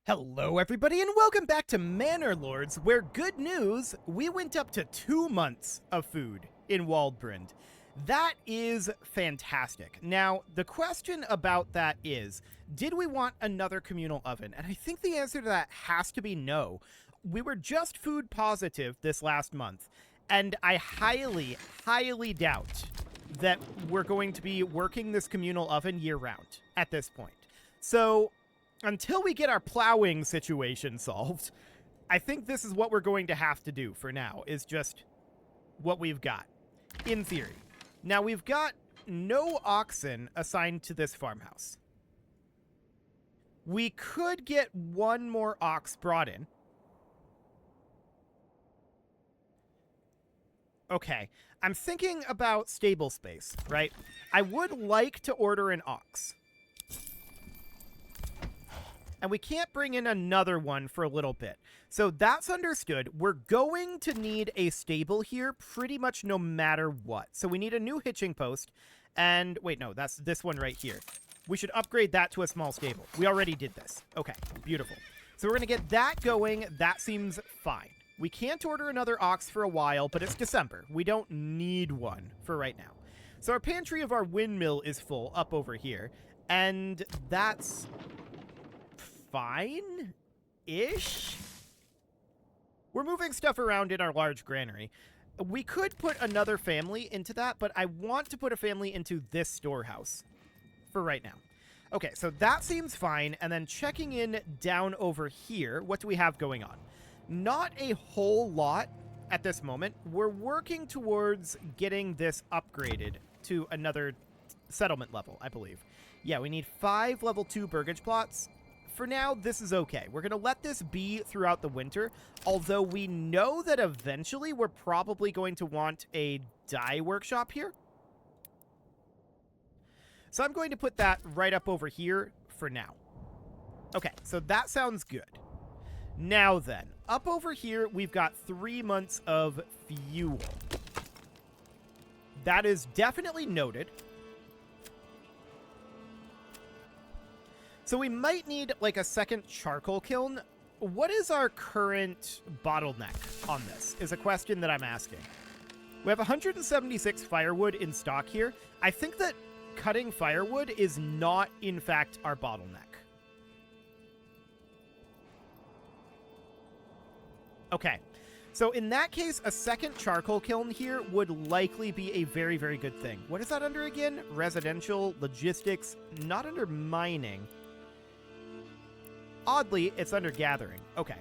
Hello everybody and welcome back to Manor Lords, where good news, we went up to 2 months of food in Waldbrand. That is fantastic. Now, the question about that is, did we want another communal oven? And I think the answer to that has to be no. We were just food positive this last month, and I highly, highly doubt that we're going to be working this communal oven year-round at this point. So until we get our plowing situation solved, I think this is what we're going to have to do for now, is just what we've got, in theory. Now, we've got no oxen assigned to this farmhouse. We could get one more ox brought in. Okay, I'm thinking about stable space, right? I would like to order an ox. And we can't bring in another one for a little bit. So that's understood. We're going to need a stable here pretty much no matter what. So we need a new hitching post. And wait, no, that's this one right here. We should upgrade that to a small stable. We already did this. Okay, beautiful. So we're going to get that going. That seems fine. We can't order another ox for a while, but it's December. We don't need one for right now. So our pantry of our windmill is full up over here. And that's fine-ish? We're moving stuff around in our large granary. We could put another family into that, but I want to put a family into this storehouse for right now. Okay, so that seems fine. And then checking in down over here, what do we have going on? Not a whole lot at this moment. We're working towards getting this upgraded to another settlement level, I believe. Yeah, we need 5 level 2 burgage plots. For now, this is okay. We're going to let this be throughout the winter, although we know that eventually we're probably going to want a dye workshop here. So I'm going to put that right up over here for now. Okay, so that sounds good. Now then, up over here, we've got 3 months of fuel. That is definitely noted. So we might need, like, a second charcoal kiln. What is our current bottleneck on this, is a question that I'm asking. We have 176 firewood in stock here. I think that cutting firewood is not, in fact, our bottleneck. Okay. So in that case, a second charcoal kiln here would likely be a very, very good thing. What is that under again? Residential, logistics, not under mining. Oddly, it's under gathering. Okay.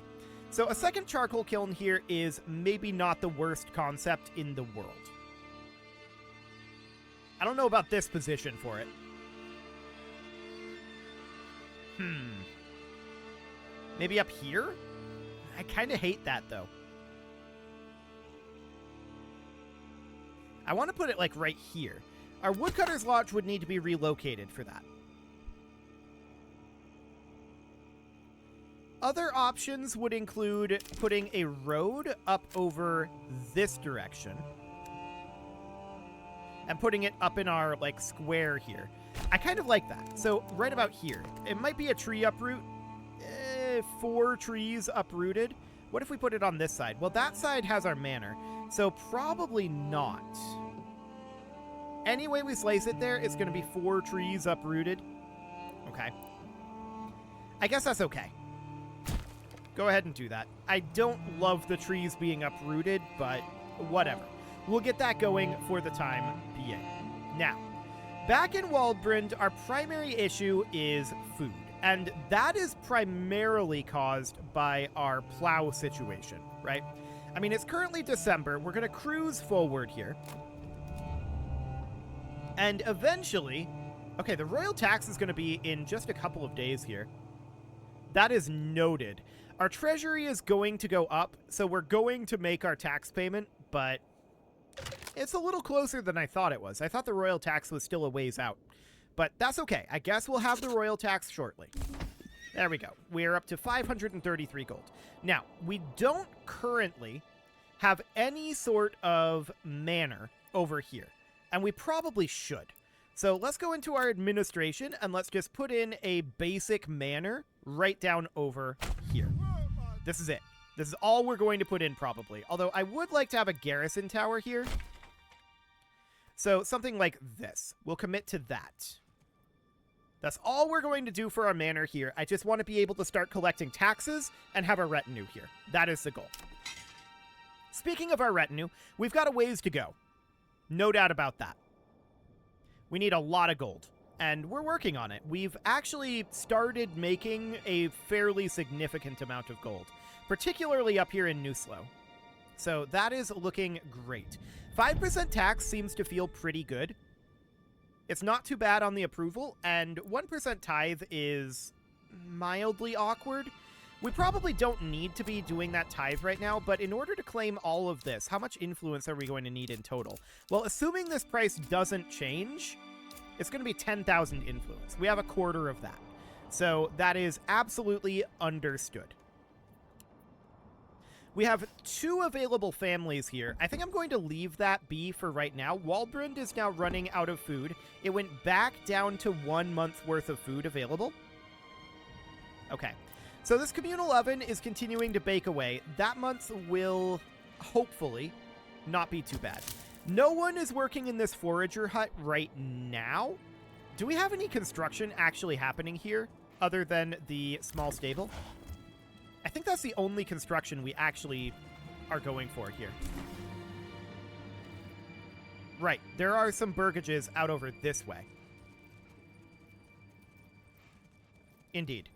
So a second charcoal kiln here is maybe not the worst concept in the world. I don't know about this position for it. Maybe up here? I kind of hate that, though. I want to put it, like, right here. Our woodcutter's lodge would need to be relocated for that. Other options would include putting a road up over this direction and putting it up in our, like, square here. I kind of like that. So right about here. It might be a tree uproot. 4 trees uprooted. What if we put it on this side? Well, that side has our manor, so probably not. Any way we slice it there, it's going to be 4 trees uprooted. Okay. I guess that's okay. Go ahead and do that. I don't love the trees being uprooted, but whatever. We'll get that going for the time being. Now, back in Waldbrand, our primary issue is food. And that is primarily caused by our plow situation, right? I mean, it's currently December. We're going to cruise forward here. And eventually... Okay, the royal tax is going to be in just a couple of days here. That is noted. Our treasury is going to go up, so we're going to make our tax payment, but it's a little closer than I thought it was. I thought the royal tax was still a ways out. But that's okay. I guess we'll have the royal tax shortly. There we go. We're up to 533 gold. Now, we don't currently have any sort of manor over here, and we probably should. So let's go into our administration, and let's just put in a basic manor right down over here. This is it. This is all we're going to put in probably. Although I would like to have a garrison tower here. So something like this. We'll commit to that. That's all we're going to do for our manor here. I just want to be able to start collecting taxes and have a retinue here. That is the goal. Speaking of our retinue, we've got a ways to go. No doubt about that. We need a lot of gold, and we're working on it. We've actually started making a fairly significant amount of gold, particularly up here in Nuslo. So that is looking great. 5% tax seems to feel pretty good. It's not too bad on the approval, and 1% tithe is mildly awkward. We probably don't need to be doing that tithe right now, but in order to claim all of this, how much influence are we going to need in total? Well, assuming this price doesn't change, it's going to be 10,000 influence. We have a quarter of that. So that is absolutely understood. We have 2 available families here. I think I'm going to leave that be for right now. Waldbrand is now running out of food. It went back down to 1 month worth of food available. Okay. So this communal oven is continuing to bake away. That month will hopefully not be too bad. No one is working in this forager hut right now. Do we have any construction actually happening here other than the small stable? I think that's the only construction we actually are going for here. Right, there are some burgages out over this way. Indeed.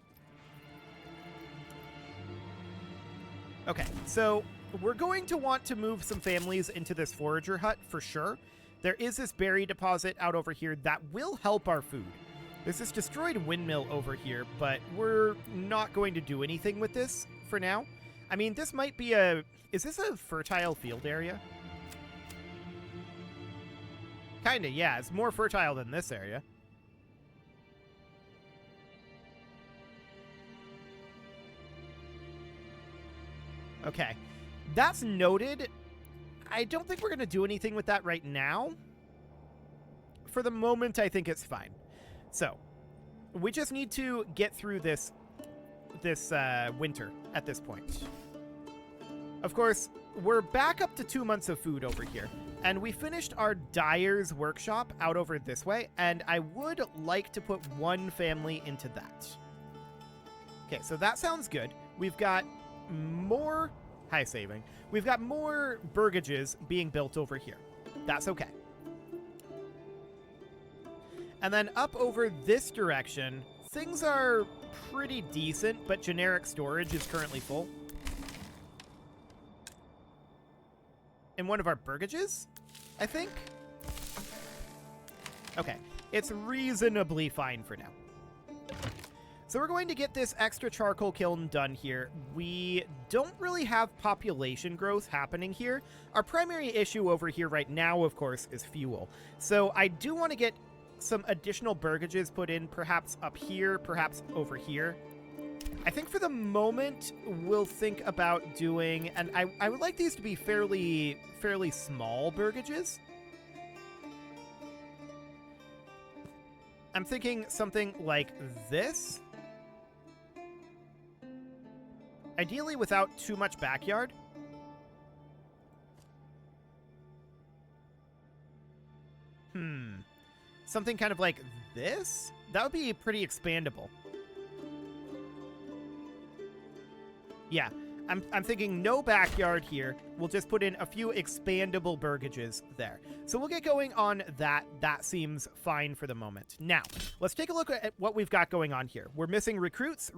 Okay, so we're going to want to move some families into this forager hut for sure. There is this berry deposit out over here that will help our food. There's this destroyed windmill over here, but we're not going to do anything with this for now. I mean, this might be a... Is this a fertile field area? Kinda, yeah. It's more fertile than this area. Okay. That's noted. I don't think we're going to do anything with that right now. For the moment, I think it's fine. So, we just need to get through this winter at this point. Of course, we're back up to 2 months of food over here. And we finished our dyer's workshop out over this way, and I would like to put 1 family into that. Okay, so that sounds good. We've got more... High saving. We've got more burgages being built over here. That's okay. And then up over this direction, things are pretty decent, but generic storage is currently full. In one of our burgages, I think? Okay, it's reasonably fine for now. So we're going to get this extra charcoal kiln done here. We don't really have population growth happening here. Our primary issue over here right now, of course, is fuel. So I do want to get some additional burgages put in, perhaps up here, perhaps over here. I think for the moment, we'll think about doing, and I would like these to be fairly small burgages. I'm thinking something like this. Ideally without too much backyard. Something kind of like this? That would be pretty expandable. Yeah, I'm thinking no backyard here. We'll just put in a few expandable burgages there. So we'll get going on that. That seems fine for the moment. Now, let's take a look at what we've got going on here. We're missing recruits.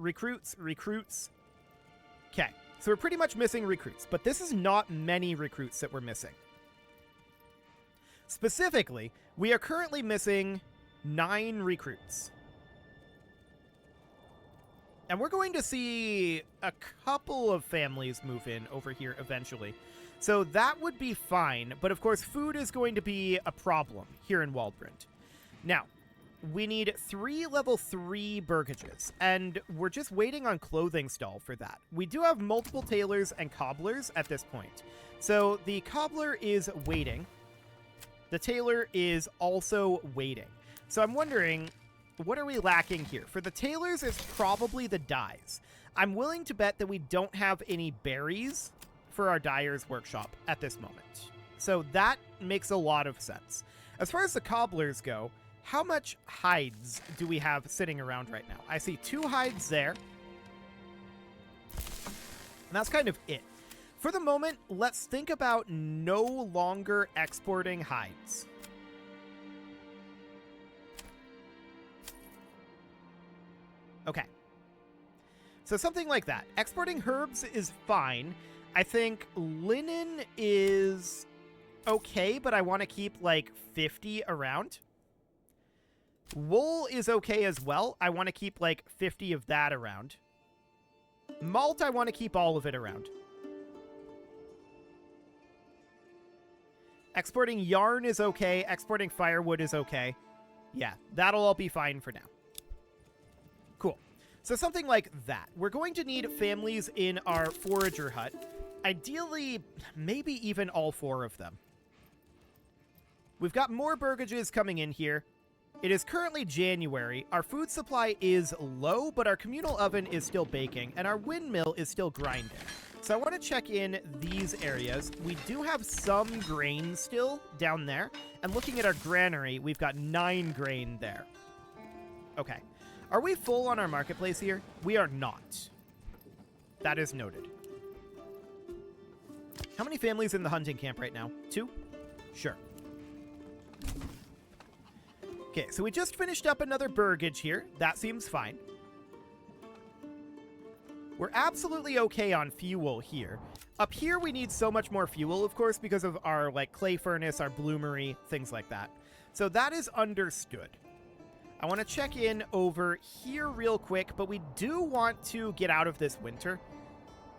Okay, so we're pretty much missing recruits, but this is not many recruits that we're missing. Specifically, we are currently missing 9 recruits. And we're going to see a couple of families move in over here eventually. So that would be fine, but of course food is going to be a problem here in Waldbrand. Now, we need 3 level 3 burgages, and we're just waiting on clothing stall for that. We do have multiple tailors and cobblers at this point. So the cobbler is waiting. The tailor is also waiting. So I'm wondering, what are we lacking here? For the tailors, it's probably the dyes. I'm willing to bet that we don't have any berries for our dyer's workshop at this moment. So that makes a lot of sense. As far as the cobblers go, how much hides do we have sitting around right now? I see 2 hides there. And that's kind of it. For the moment, let's think about no longer exporting hides. Okay. So something like that. Exporting herbs is fine. I think linen is okay, but I want to keep like 50 around. Wool is okay as well. I want to keep like 50 of that around. Malt, I want to keep all of it around. Exporting yarn is okay. Exporting firewood is okay. Yeah, that'll all be fine for now. Cool. So something like that. We're going to need families in our forager hut. Ideally, maybe even all 4 of them. We've got more burgages coming in here. It is currently January. Our food supply is low, but our communal oven is still baking, and our windmill is still grinding. So I want to check in these areas. We do have some grain still down there, and looking at our granary, we've got 9 grain there. Okay. Are we full on our marketplace here? We are not. That is noted. How many families in the hunting camp right now? 2? Sure. Okay, so we just finished up another burgage here. That seems fine. We're absolutely okay on fuel here. Up here, we need so much more fuel, of course, because of our like clay furnace, our bloomery, things like that. So that is understood. I want to check in over here real quick, but we do want to get out of this winter.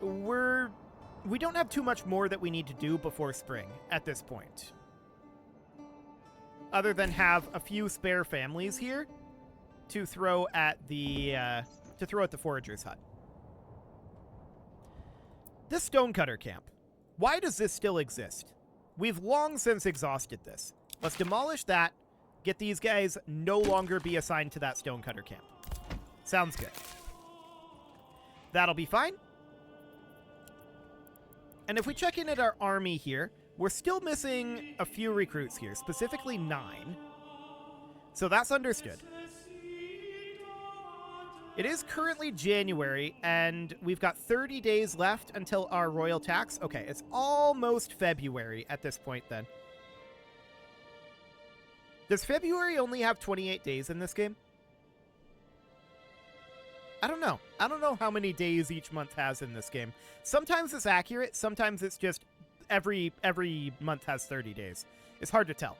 We don't have too much more that we need to do before spring at this point. Other than have a few spare families here to throw at the forager's hut. This stonecutter camp. Why does this still exist? We've long since exhausted this. Let's demolish that. Get these guys no longer be assigned to that stonecutter camp. Sounds good. That'll be fine. And if we check in at our army here, we're still missing a few recruits here, specifically 9. So that's understood. It is currently January, and we've got 30 days left until our royal tax. Okay, it's almost February at this point then. Does February only have 28 days in this game? I don't know. I don't know how many days each month has in this game. Sometimes it's accurate, sometimes it's just every month has 30 days. It's hard to tell.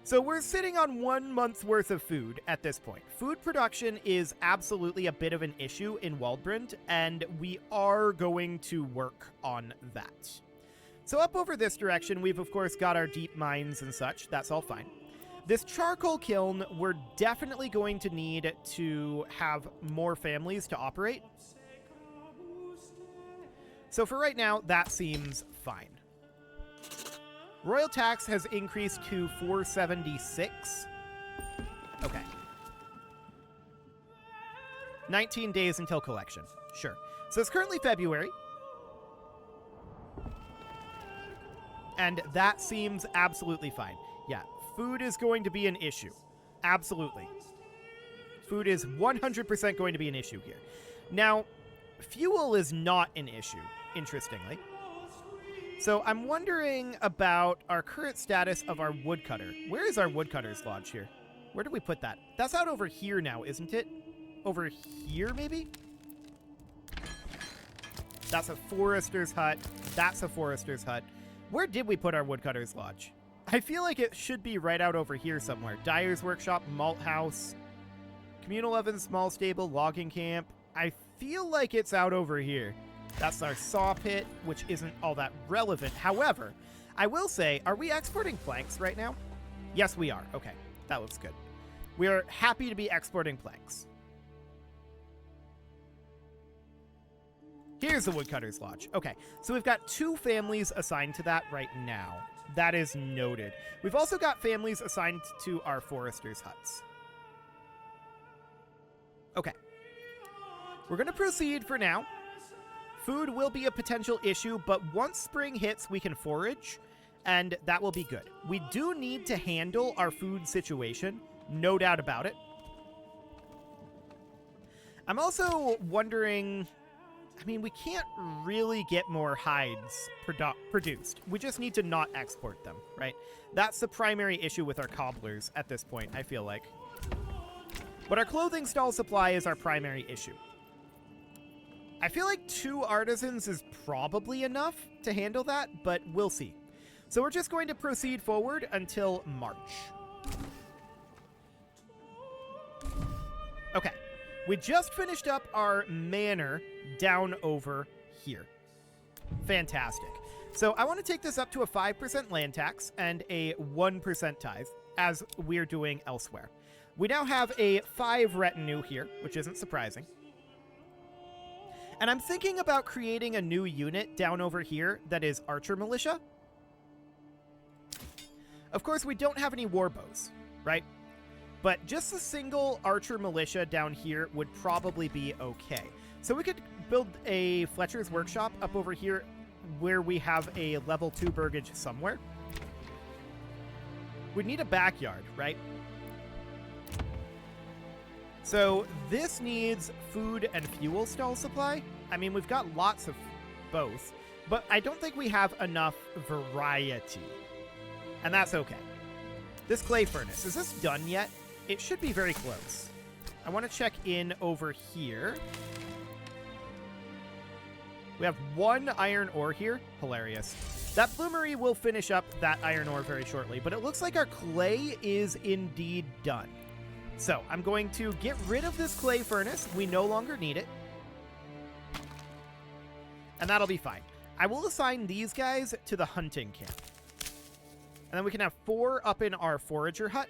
So we're sitting on 1 month's worth of food at this point. Food production is absolutely a bit of an issue in Waldbrand, and we are going to work on that. So up over this direction, we've of course got our deep mines and such. That's all fine. This charcoal kiln, we're definitely going to need to have more families to operate. So for right now, that seems fine. Royal tax has increased to 476. Okay. 19 days until collection. Sure. So it's currently February. And that seems absolutely fine. Yeah, food is going to be an issue. Absolutely. Food is 100% going to be an issue here. Now, fuel is not an issue, interestingly. So I'm wondering about our current status of our woodcutter. Where is our woodcutter's lodge here? Where did we put that? That's out over here now, isn't it? Over here, maybe? That's a forester's hut. That's a forester's hut. Where did we put our woodcutter's lodge? I feel like it should be right out over here somewhere. Dyer's workshop, malt house, communal oven, small stable, logging camp. I feel like it's out over here. That's our saw pit, which isn't all that relevant. However, I will say, are we exporting planks right now? Yes, we are. Okay, that looks good. We are happy to be exporting planks. Here's the woodcutter's lodge. Okay, so we've got 2 families assigned to that right now. That is noted. We've also got families assigned to our forester's huts. Okay. We're going to proceed for now. Food will be a potential issue, but once spring hits, we can forage, and that will be good. We do need to handle our food situation, no doubt about it. I'm also wondering, I mean, we can't really get more hides produced. We just need to not export them, right? That's the primary issue with our cobblers at this point, I feel like. But our clothing stall supply is our primary issue. I feel like 2 artisans is probably enough to handle that, but we'll see. So we're just going to proceed forward until March. Okay. We just finished up our manor down over here. Fantastic. So I want to take this up to a 5% land tax and a 1% tithe, as we're doing elsewhere. We now have a 5 retinue here, which isn't surprising. And I'm thinking about creating a new unit down over here that is Archer Militia. Of course, we don't have any war bows, right? But just a single Archer Militia down here would probably be okay. So we could build a Fletcher's Workshop up over here where we have a level 2 burgage somewhere. We'd need a backyard, right? So this needs food and fuel stall supply. I mean, we've got lots of both, but I don't think we have enough variety. And that's okay. This clay furnace, is this done yet? It should be very close. I want to check in over here. We have 1 iron ore here. Hilarious. That bloomery will finish up that iron ore very shortly, but it looks like our clay is indeed done. So I'm going to get rid of this clay furnace. We no longer need it. And that'll be fine. I will assign these guys to the hunting camp. And then we can have 4 up in our forager hut.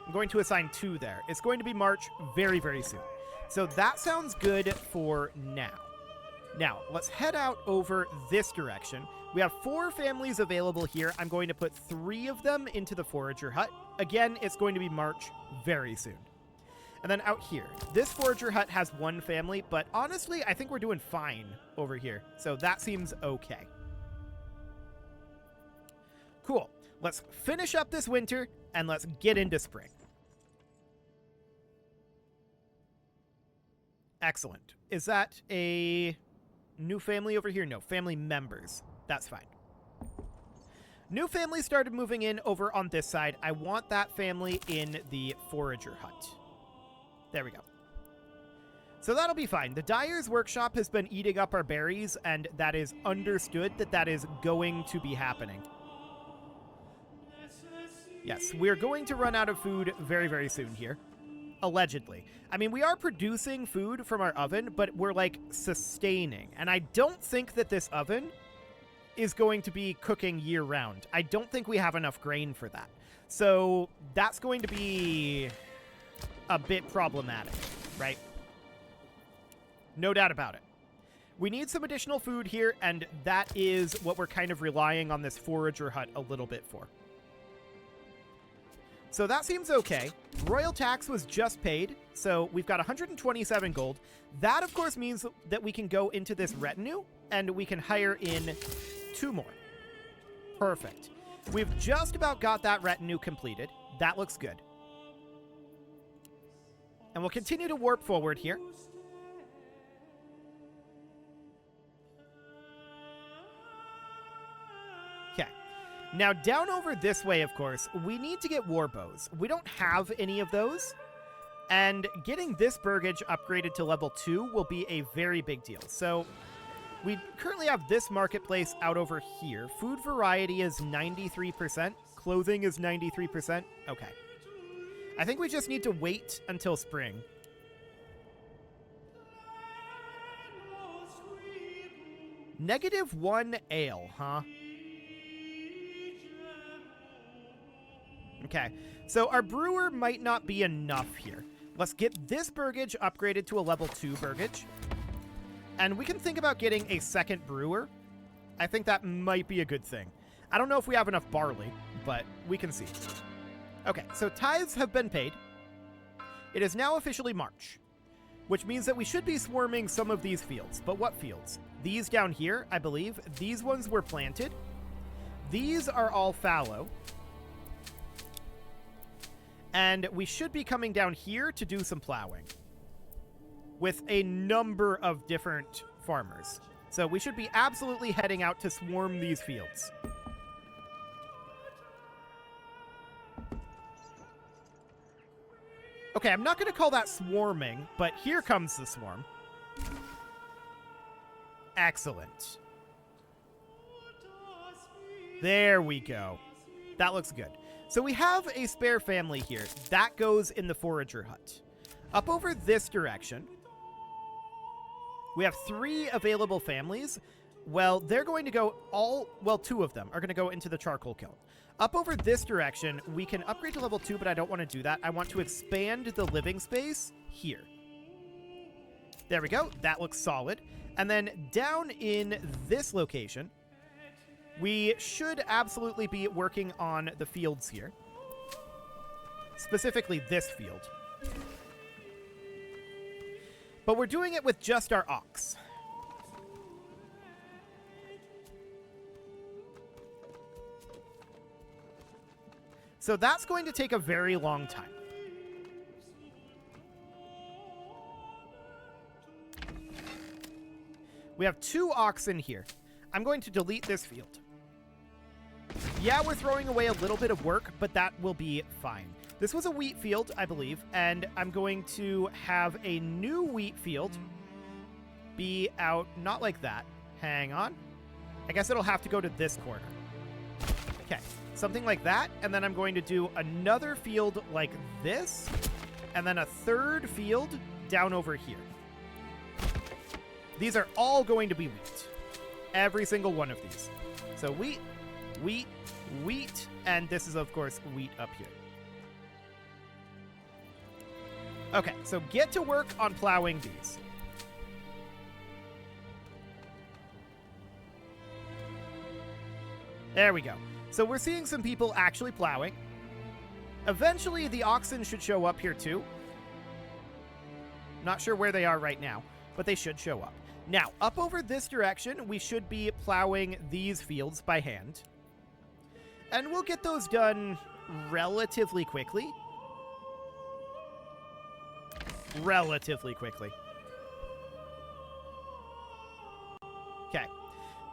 I'm going to assign 2 there. It's going to be March very, very soon. So that sounds good for now. Now, let's head out over this direction. We have 4 families available here. I'm going to put 3 of them into the forager hut. Again, it's going to be March very soon. And then out here, this forager hut has 1 family, but honestly, I think we're doing fine over here. So that seems okay. Cool. Let's finish up this winter and let's get into spring. Excellent. Is that a new family over here? No, family members. That's fine. New family started moving in over on this side. I want that family in the forager hut. There we go. So that'll be fine. The dyer's workshop has been eating up our berries, and that is understood that that is going to be happening. Yes, we're going to run out of food very, very soon here. Allegedly. I mean, we are producing food from our oven, but we're, like, sustaining. And I don't think that this oven is going to be cooking year-round. I don't think we have enough grain for that. So that's going to be a bit problematic, right? No doubt about it. We need some additional food here, and that is what we're kind of relying on this forager hut a little bit for. So that seems okay. Royal tax was just paid, so we've got 127 gold. That, of course, means that we can go into this retinue, and we can hire in 2 more. Perfect. We've just about got that retinue completed. That looks good. And we'll continue to warp forward here. Okay. Now, down over this way, of course, we need to get war bows. We don't have any of those. And getting this burgage upgraded to level 2 will be a very big deal. So we currently have this marketplace out over here. Food variety is 93%. Clothing is 93%. Okay. I think we just need to wait until spring. -1 ale, huh? Okay, so our brewer might not be enough here. Let's get this burgage upgraded to a level 2 burgage. And we can think about getting a second brewer. I think that might be a good thing. I don't know if we have enough barley, but we can see. Okay, so tithes have been paid. It is now officially March, which means that we should be swarming some of these fields. But what fields? These down here, I believe. These ones were planted. These are all fallow. And we should be coming down here to do some plowing with a number of different farmers. So we should be absolutely heading out to swarm these fields. Okay, I'm not going to call that swarming, but here comes the swarm. Excellent. There we go. That looks good. So we have a spare family here. That goes in the forager hut. Up over this direction, we have 3 available families. Well, they're going to go two of them are going to go into the charcoal kiln. Up over this direction, we can upgrade to level 2, but I don't want to do that. I want to expand the living space here. There we go. That looks solid. And then down in this location, we should absolutely be working on the fields here. Specifically this field. But we're doing it with just our ox. So that's going to take a very long time. We have 2 oxen here. I'm going to delete this field. Yeah, we're throwing away a little bit of work, but that will be fine. This was a wheat field, I believe, and I'm going to have a new wheat field be out, not like that. Hang on. I guess it'll have to go to this corner. Okay, something like that, and then I'm going to do another field like this, and then a third field down over here. These are all going to be wheat. Every single one of these. So wheat, wheat, wheat, and this is, of course, wheat up here. Okay, so get to work on plowing these. There we go. So we're seeing some people actually plowing. Eventually, the oxen should show up here too. Not sure where they are right now, but they should show up. Now, up over this direction, we should be plowing these fields by hand. And we'll get those done relatively quickly. Relatively quickly. Okay.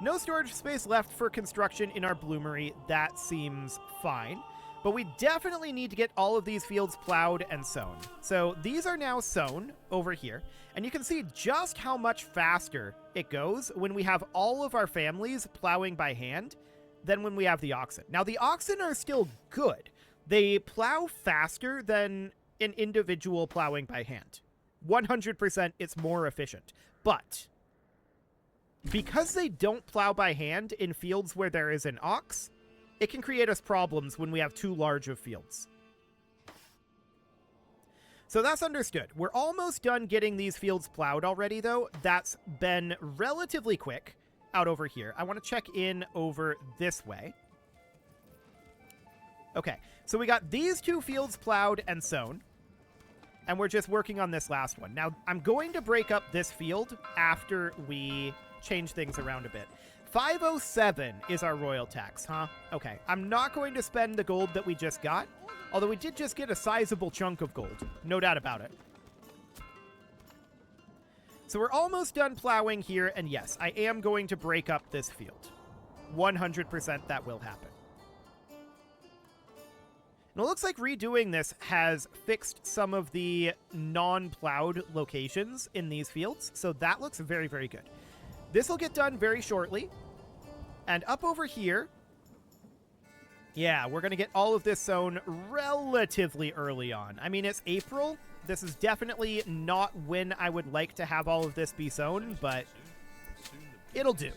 No storage space left for construction in our bloomery. That seems fine. But we definitely need to get all of these fields plowed and sown. So these are now sown over here. And you can see just how much faster it goes when we have all of our families plowing by hand than when we have the oxen. Now, the oxen are still good. They plow faster than an individual plowing by hand. 100% it's more efficient. But because they don't plow by hand in fields where there is an ox, it can create us problems when we have too large of fields. So that's understood. We're almost done getting these fields plowed already, though. That's been relatively quick out over here. I want to check in over this way. Okay, so we got these 2 fields plowed and sown, and we're just working on this last one. Now, I'm going to break up this field after we change things around a bit. 507 is our royal tax, huh? Okay, I'm not going to spend the gold that we just got, although we did just get a sizable chunk of gold. No doubt about it. So we're almost done plowing here, and yes, I am going to break up this field. 100% that will happen. And it looks like redoing this has fixed some of the non-plowed locations in these fields, so that looks very, very good. This will get done very shortly. And up over here, yeah, we're going to get all of this sown relatively early on. I mean, it's April. This is definitely not when I would like to have all of this be sown, but it'll do.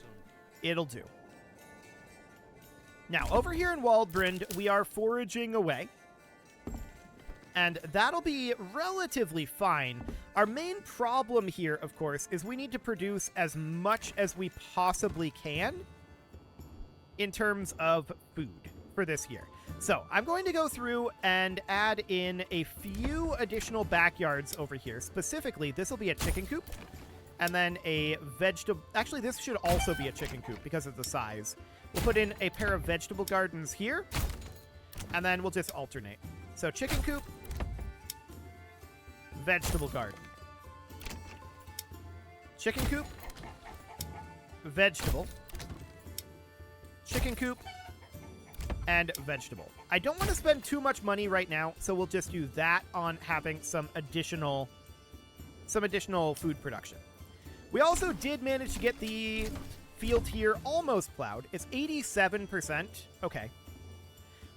It'll do. Now, over here in Waldbrand, we are foraging away. And that'll be relatively fine. Our main problem here, of course, is we need to produce as much as we possibly can in terms of food for this year. So I'm going to go through and add in a few additional backyards over here. Specifically, this will be a chicken coop. And then a vegetable... Actually, this should also be a chicken coop because of the size. We'll put in a pair of vegetable gardens here. And then we'll just alternate. So chicken coop, vegetable garden. Chicken coop, vegetable, chicken coop, and vegetable. I don't want to spend too much money right now, so we'll just do that on having some additional food production. We also did manage to get the field here almost plowed. It's 87%. Okay.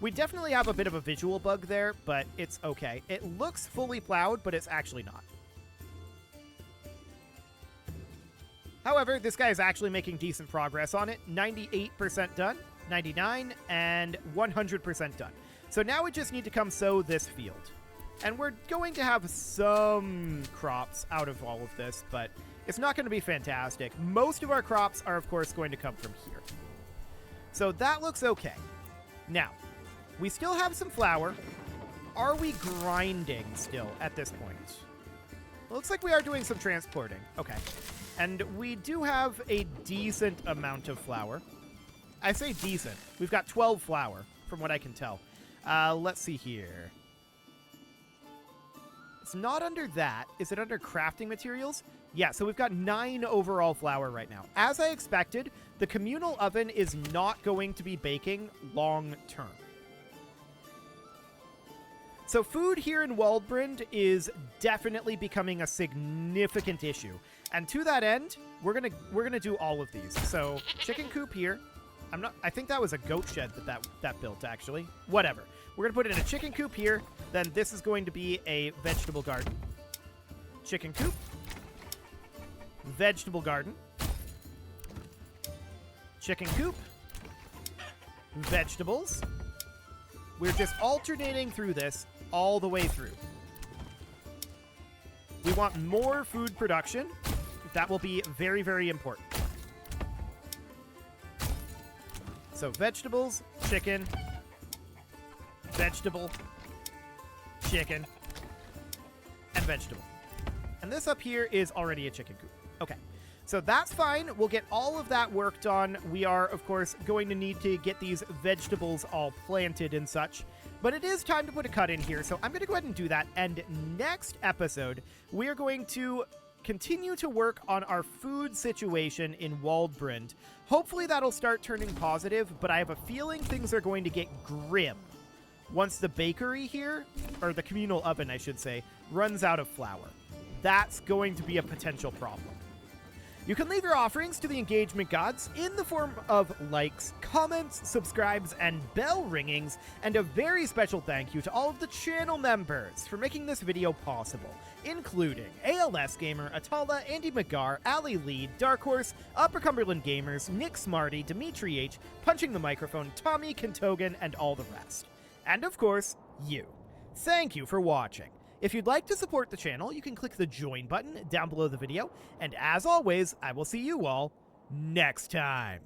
We definitely have a bit of a visual bug there, but it's okay. It looks fully plowed, but it's actually not. However, this guy is actually making decent progress on it. 98% done, 99, and 100% done. So now we just need to come sow this field. And we're going to have some crops out of all of this, but it's not going to be fantastic. Most of our crops are, of course, going to come from here. So that looks okay. Now, we still have some flour. Are we grinding still at this point? Looks like we are doing some transporting. Okay. And we do have a decent amount of flour. I say decent. We've got 12 flour, from what I can tell. Let's see here. It's not under that. Is it under crafting materials? Yeah, so we've got 9 overall flour right now. As I expected, the communal oven is not going to be baking long term. So food here in Waldbrand is definitely becoming a significant issue. And to that end, we're gonna do all of these. So chicken coop here. I think that was a goat shed that built, actually. Whatever. We're gonna put in a chicken coop here. Then this is going to be a vegetable garden. Chicken coop. Vegetable garden. Chicken coop. Vegetables. We're just alternating through this all the way through. We want more food production. That will be very, very important. So vegetables, chicken, vegetable, chicken, and vegetable. And this up here is already a chicken coop. Okay. So that's fine. We'll get all of that worked on. We are, of course, going to need to get these vegetables all planted and such. But it is time to put a cut in here, so I'm going to go ahead and do that. And next episode, we are going to continue to work on our food situation in Waldbrand. Hopefully that'll start turning positive, but I have a feeling things are going to get grim once the bakery here, or the communal oven, I should say, runs out of flour. That's going to be a potential problem. You can leave your offerings to the engagement gods in the form of likes, comments, subscribes, and bell ringings, and a very special thank you to all of the channel members for making this video possible, including ALS Gamer, Atala, Andy McGar, Ali Lee, Dark Horse, Upper Cumberland Gamers, Nick Smarty, Dimitri H, Punching the Microphone, Tommy Kentogan, and all the rest. And of course, you. Thank you for watching. If you'd like to support the channel, you can click the join button down below the video, and as always, I will see you all next time.